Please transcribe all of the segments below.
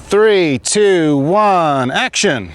3, 2, 1, action.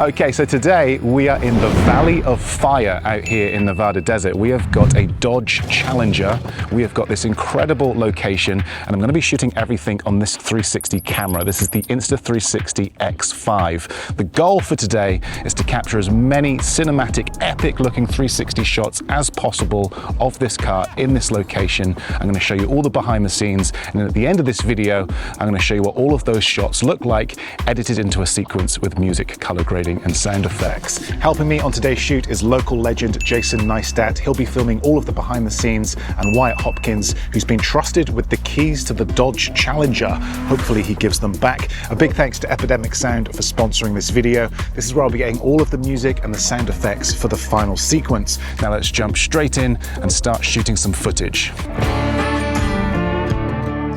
Okay, so today we are in the Valley of Fire out here in Nevada desert. We have got a Dodge Challenger. We have got this incredible location, and I'm going to be shooting everything on this 360 camera. This is the Insta360 X5. The goal for today is to capture as many cinematic, epic-looking 360 shots as possible of this car in this location. I'm going to show you all the behind the scenes, and then at the end of this video, I'm going to show you what all of those shots look like, edited into a sequence with music, color grading, and sound effects. Helping me on today's shoot is local legend Jason Neistadt. He'll be filming all of the behind the scenes, and Wyatt Hopkins, who's been trusted with the keys to the Dodge Challenger. Hopefully he gives them back. A big thanks to Epidemic Sound for sponsoring this video. This is where I'll be getting all of the music and the sound effects for the final sequence. Now let's jump straight in and start shooting some footage.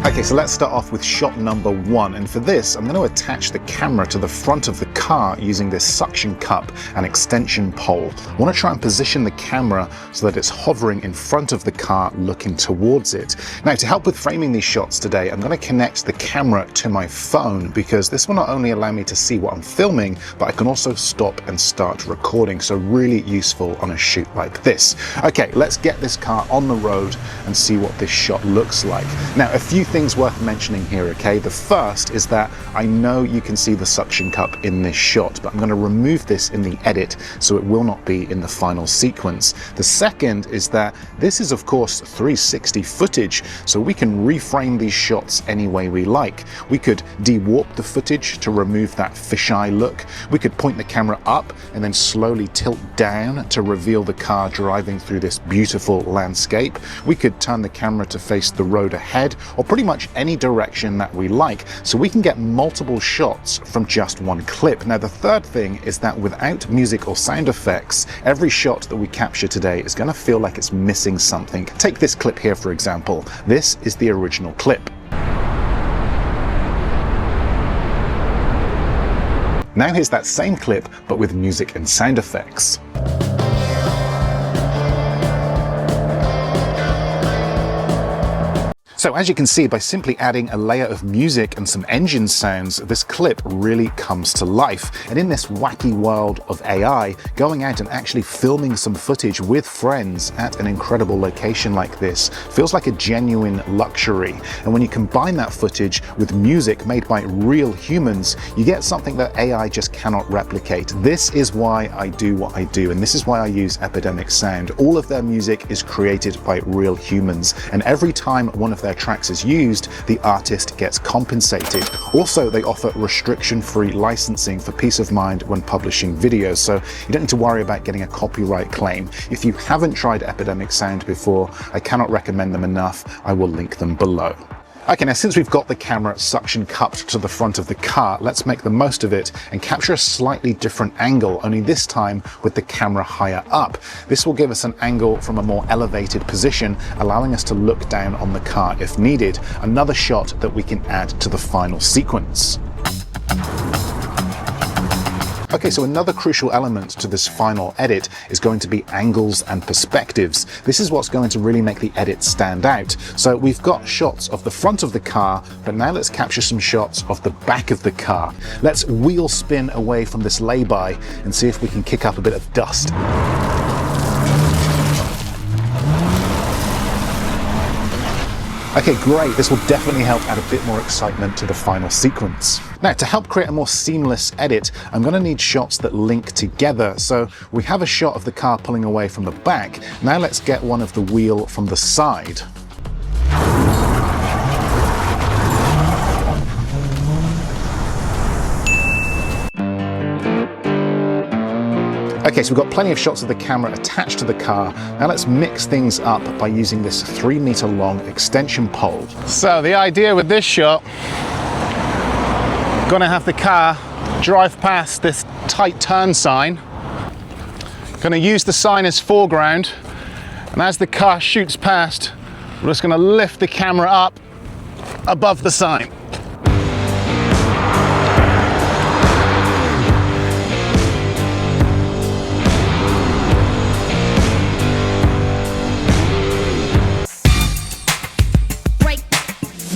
Okay, so let's start off with shot number 1, and for this I'm going to attach the camera to the front of the car using this suction cup and extension pole. I want to try and position the camera so that it's hovering in front of the car looking towards it. Now, to help with framing these shots today, I'm going to connect the camera to my phone, because this will not only allow me to see what I'm filming, but I can also stop and start recording, so really useful on a shoot like this. Okay, let's get this car on the road and see what this shot looks like. Now, a few things worth mentioning here, okay? The first is that I know you can see the suction cup in this shot, but I'm going to remove this in the edit so it will not be in the final sequence. The second is that this is of course 360 footage, so we can reframe these shots any way we like. We could de-warp the footage to remove that fisheye look. We could point the camera up and then slowly tilt down to reveal the car driving through this beautiful landscape. We could turn the camera to face the road ahead, or pretty much any direction that we like, so we can get multiple shots from just one clip. Now, the third thing is that without music or sound effects, every shot that we capture today is going to feel like it's missing something. Take this clip here, for example. This is the original clip. Now here's that same clip, but with music and sound effects. So as you can see, by simply adding a layer of music and some engine sounds, this clip really comes to life. And in this wacky world of AI, going out and actually filming some footage with friends at an incredible location like this feels like a genuine luxury. And when you combine that footage with music made by real humans, you get something that AI just cannot replicate. This is why I do what I do, and this is why I use Epidemic Sound. All of their music is created by real humans, and every time one of their tracks is used, the artist gets compensated. Also, they offer restriction-free licensing for peace of mind when publishing videos, so you don't need to worry about getting a copyright claim. If you haven't tried Epidemic Sound before, I cannot recommend them enough. I will link them below. Okay, now since we've got the camera suction cupped to the front of the car, let's make the most of it and capture a slightly different angle, only this time with the camera higher up. This will give us an angle from a more elevated position, allowing us to look down on the car if needed. Another shot that we can add to the final sequence. Okay, so another crucial element to this final edit is going to be angles and perspectives. This is what's going to really make the edit stand out. So we've got shots of the front of the car, but now let's capture some shots of the back of the car. Let's wheel spin away from this lay-by and see if we can kick up a bit of dust. Okay, great. This will definitely help add a bit more excitement to the final sequence. Now, to help create a more seamless edit, I'm going to need shots that link together. So we have a shot of the car pulling away from the back. Now let's get one of the wheel from the side. Okay, so we've got plenty of shots of the camera attached to the car. Now let's mix things up by using this 3-meter long extension pole. So the idea with this shot, gonna have the car drive past this tight turn sign. Gonna use the sign as foreground, and as the car shoots past, we're just gonna lift the camera up above the sign.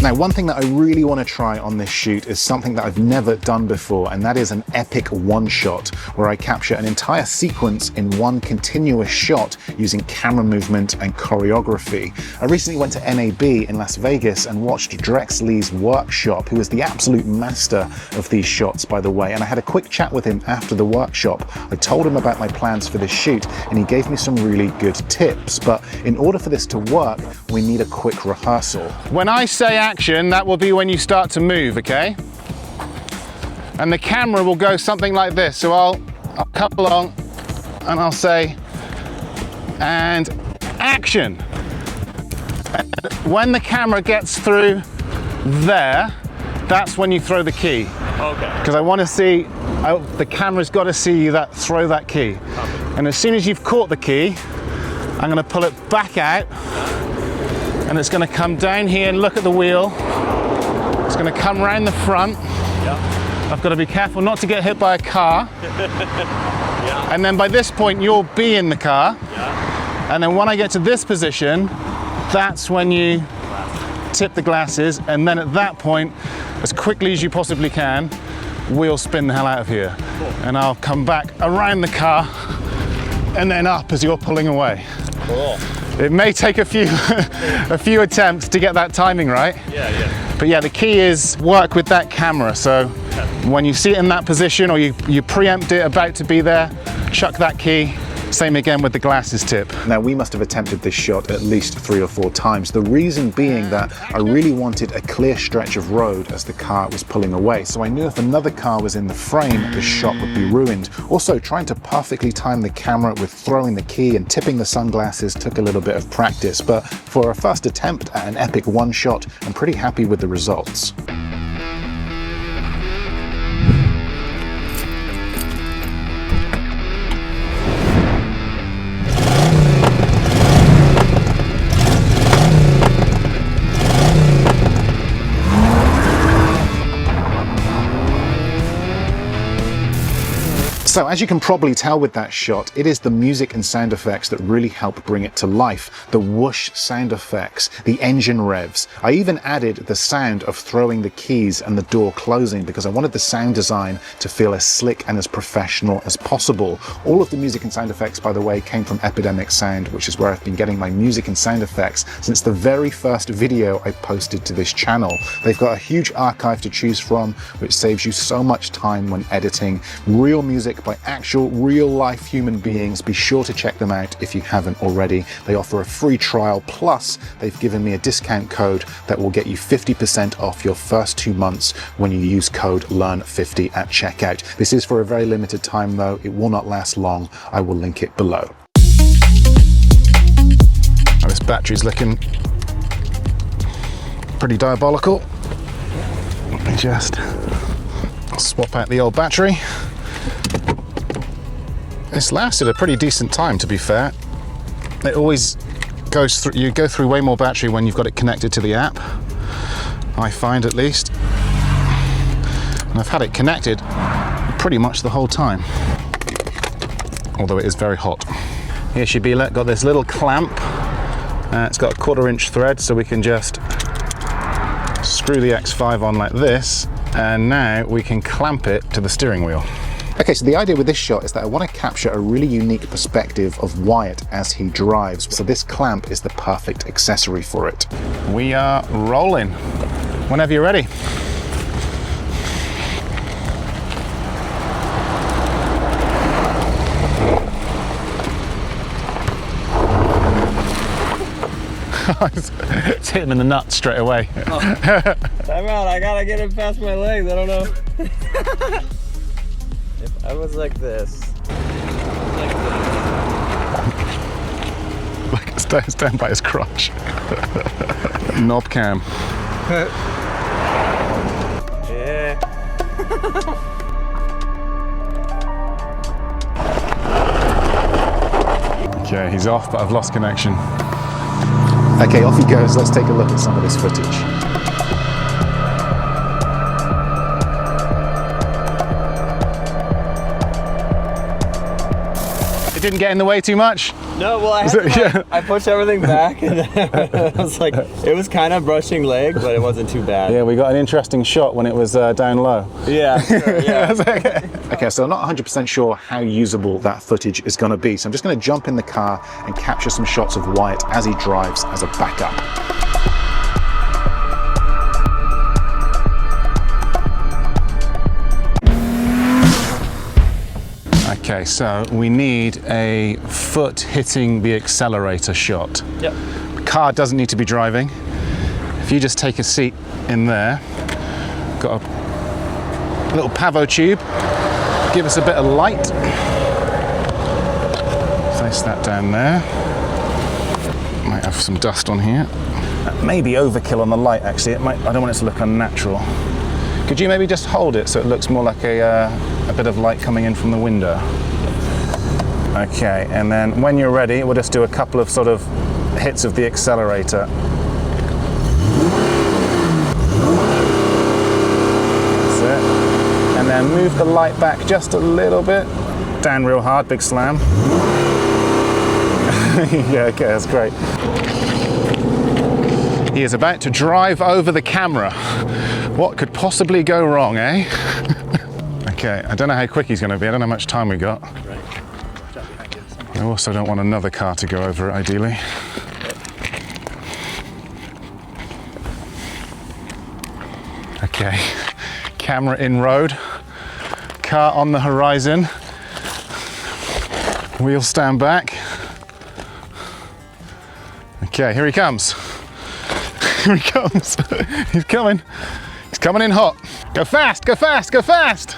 Now, one thing that I really want to try on this shoot is something that I've never done before, and that is an epic one-shot where I capture an entire sequence in one continuous shot using camera movement and choreography. I recently went to NAB in Las Vegas and watched Drex Lee's workshop, who is the absolute master of these shots, by the way, and I had a quick chat with him after the workshop. I told him about my plans for this shoot, and he gave me some really good tips, but in order for this to work, we need a quick rehearsal. When I say action, that will be when you start to move, okay? And the camera will go something like this. So I'll come along and I'll say, and action. And when the camera gets through there, that's when you throw the key. Okay. Because I want to see, the camera's got to see you throw that key. Okay. And as soon as you've caught the key, I'm going to pull it back out. And it's going to come down here and look at the wheel. It's going to come around the front. Yeah. I've got to be careful not to get hit by a car. Yeah. And then by this point, you'll be in the car. Yeah. And then when I get to this position, that's when you tip the glasses. And then at that point, as quickly as you possibly can, we'll spin the hell out of here. Cool. And I'll come back around the car and then up as you're pulling away. Cool. It may take a few attempts to get that timing right. Yeah. But yeah, the key is work with that camera. So when you see it in that position or you preempt it about to be there, chuck that key. Same again with the glasses tip. Now, we must have attempted this shot at least 3 or 4 times. The reason being that I really wanted a clear stretch of road as the car was pulling away. So I knew if another car was in the frame, the shot would be ruined. Also, trying to perfectly time the camera with throwing the key and tipping the sunglasses took a little bit of practice. But for a first attempt at an epic one shot, I'm pretty happy with the results. So as you can probably tell with that shot, it is the music and sound effects that really help bring it to life. The whoosh sound effects, the engine revs. I even added the sound of throwing the keys and the door closing because I wanted the sound design to feel as slick and as professional as possible. All of the music and sound effects, by the way, came from Epidemic Sound, which is where I've been getting my music and sound effects since the very first video I posted to this channel. They've got a huge archive to choose from, which saves you so much time when editing. Real music by actual real-life human beings. Be sure to check them out if you haven't already. They offer a free trial, plus they've given me a discount code that will get you 50% off your first 2 months when you use code LEARN50 at checkout. This is for a very limited time though. It will not last long. I will link it below. Now, this battery's looking pretty diabolical. Let me just swap out the old battery. This lasted a pretty decent time, to be fair. It always goes through, you go through way more battery when you've got it connected to the app, I find at least. And I've had it connected pretty much the whole time, although it is very hot. Here she be, got this little clamp. It's got a 1/4" thread, so we can just screw the X5 on like this, and now we can clamp it to the steering wheel. Okay, so the idea with this shot is that I want to capture a really unique perspective of Wyatt as he drives. So this clamp is the perfect accessory for it. We are rolling. Whenever you're ready. It's hit him in the nuts straight away. Oh. Time out, I gotta get it past my legs, I don't know. If I was like this. Look, stand by his crotch. Knob cam. Yeah. Okay, he's off, but I've lost connection. Okay, off he goes. Let's take a look at some of this footage. It didn't get in the way too much? No, well, I pushed everything back, and I was like, it was kind of brushing leg, but it wasn't too bad. Yeah, we got an interesting shot when it was down low. Yeah, sure, yeah. Okay, so I'm not 100% sure how usable that footage is going to be, so I'm just going to jump in the car and capture some shots of Wyatt as he drives as a backup. Okay, so we need a foot hitting the accelerator shot. Yep. The car doesn't need to be driving. If you just take a seat in there, got a little pavo tube, give us a bit of light. Place that down there. Might have some dust on here. That may be overkill on the light actually. I don't want it to look unnatural. Could you maybe just hold it so it looks more like a bit of light coming in from the window? Okay, and then when you're ready, we'll just do a couple of sort of hits of the accelerator. That's it. And then move the light back just a little bit. Down real hard, big slam. Yeah, okay, that's great. He is about to drive over the camera. What could possibly go wrong, eh? Okay, I don't know how quick he's going to be. I don't know how much time we got. I also don't want another car to go over it, ideally. Okay, camera in road, car on the horizon, wheel stand back. Okay, here he comes. Here he comes. He's coming. He's coming in hot. Go fast, go fast, go fast.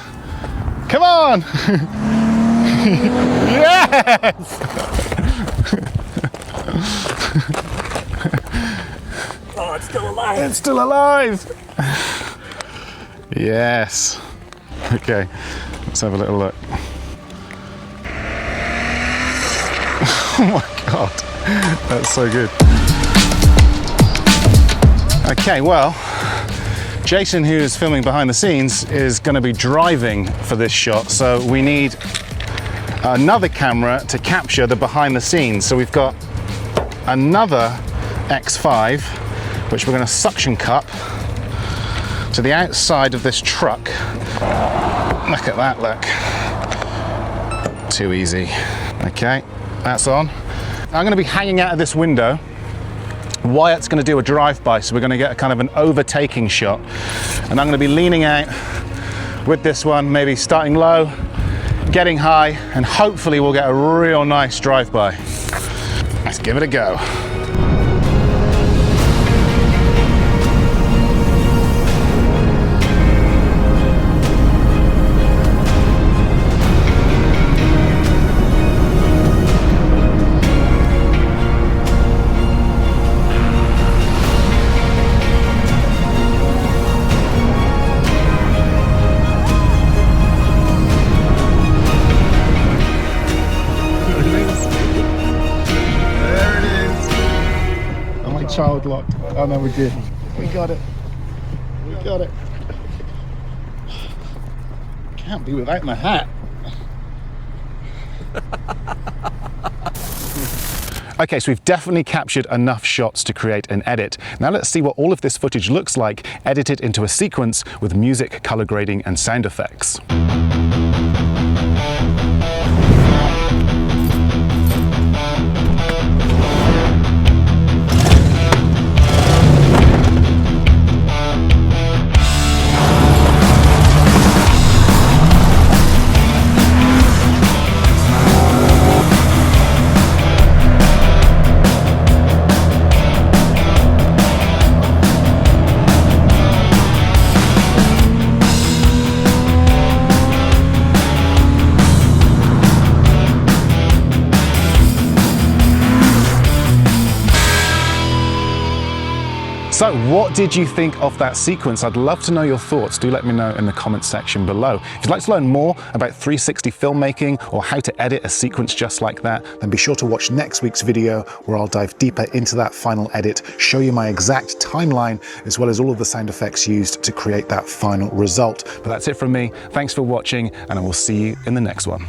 Come on. Yes! Oh, it's still alive. It's still alive. Yes. Okay, let's have a little look. Oh my God, that's so good. Okay, well, Jason, who's filming behind the scenes, is going to be driving for this shot, so we need another camera to capture the behind the scenes. So we've got another X5, which we're going to suction cup to the outside of this truck. Look at that, look. Too easy. Okay, that's on. I'm going to be hanging out of this window. Wyatt's going to do a drive-by, so we're going to get a kind of an overtaking shot. And I'm going to be leaning out with this one, maybe starting low, getting high, and hopefully we'll get a real nice drive-by. Let's give it a go. Child locked. Oh no, we did. We got it. We got it. Can't be without my hat. Okay, so we've definitely captured enough shots to create an edit. Now let's see what all of this footage looks like edited into a sequence with music, color grading, and sound effects. So what did you think of that sequence? I'd love to know your thoughts. Do let me know in the comments section below. If you'd like to learn more about 360 filmmaking or how to edit a sequence just like that, then be sure to watch next week's video where I'll dive deeper into that final edit, show you my exact timeline, as well as all of the sound effects used to create that final result. But that's it from me. Thanks for watching, and I will see you in the next one.